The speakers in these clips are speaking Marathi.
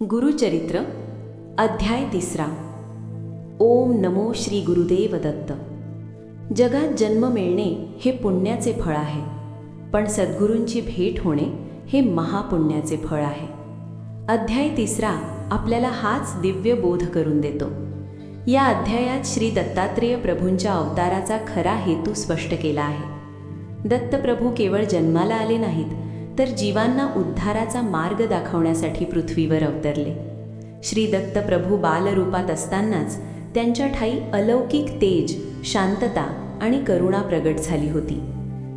गुरुचरित्र अध्याय 3. ओम नमो श्री गुरुदेव दत्त. जगात जन्म मिळणे हे पुण्याचे फळ आहे, पण सद्गुरूंची भेट होणे हे महापुण्याचे फळ आहे. अध्याय 3 आपल्याला हाच दिव्य बोध करून देतो. या अध्यायात श्री दत्तात्रेय प्रभूंच्या अवताराचा खरा हेतू स्पष्ट केला आहे. दत्तप्रभू केवळ जन्माला आले नाहीत, तर जीवांना उद्धाराचा मार्ग दाखवण्यासाठी पृथ्वीवर अवतरले. श्री दत्तप्रभू बालरूपात असतानाच त्यांच्या ठाई अलौकिक तेज, शांतता आणि करुणा प्रगट झाली होती.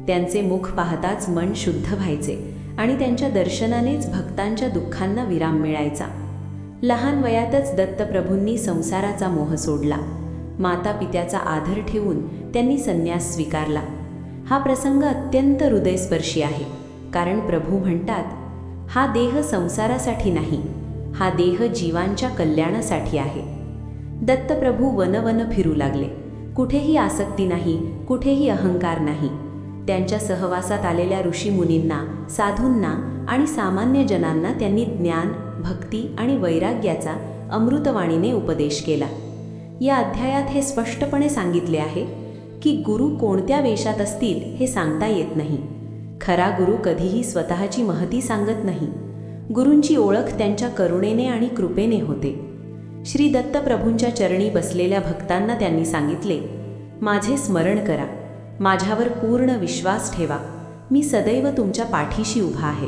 त्यांचे मुख पाहताच मन शुद्ध व्हायचे आणि त्यांच्या दर्शनानेच भक्तांच्या दुःखांना विराम मिळायचा. लहान वयातच दत्तप्रभूंनी संसाराचा मोह सोडला. मातापित्याचा आदर ठेवून त्यांनी संन्यास स्वीकारला. हा प्रसंग अत्यंत हृदयस्पर्शी आहे, कारण प्रभू म्हणतात, हा देह संसारासाठी नाही, हा देह जीवांच्या कल्याणासाठी आहे. दत्तप्रभू वनवन फिरू लागले. कुठेही आसक्ती नाही, कुठेही अहंकार नाही. त्यांच्या सहवासात आलेल्या ऋषीमुनींना, साधूंना आणि सामान्य जनांना त्यांनी ज्ञान, भक्ती आणि वैराग्याचा अमृतवाणीने उपदेश केला. या अध्यायात हे स्पष्टपणे सांगितले आहे की गुरु कोणत्या वेशात असतील हे सांगता येत नाही. खरा गुरु कधीही स्वतःची महती सांगत नाही. गुरूंची ओळख त्यांच्या करुणेने आणि कृपेने होते. श्री दत्तप्रभूंच्या चरणी बसलेल्या भक्तांना त्यांनी सांगितले, माझे स्मरण करा, माझ्यावर पूर्ण विश्वास ठेवा, मी सदैव तुमच्या पाठीशी उभा आहे.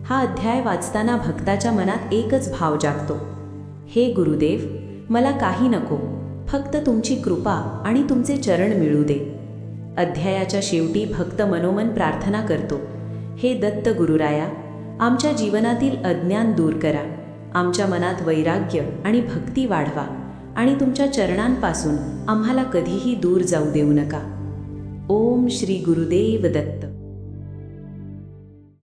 हा अध्याय वाचताना भक्ताच्या मनात एकच भाव जागतो, हे गुरुदेव, मला काही नको, फक्त तुमची कृपा आणि तुमचे चरण मिळू दे. अध्यायाच्या शेवटी भक्त मनोमन प्रार्थना करतो, हे दत्त गुरुराया, आमच्या जीवनातील अज्ञान दूर करा, आमच्या मनात वैराग्य आणि भक्ती वाढवा आणि तुमच्या चरणांपासून आम्हाला कधीही दूर जाऊ देऊ नका. ओम श्री गुरुदेव दत्त.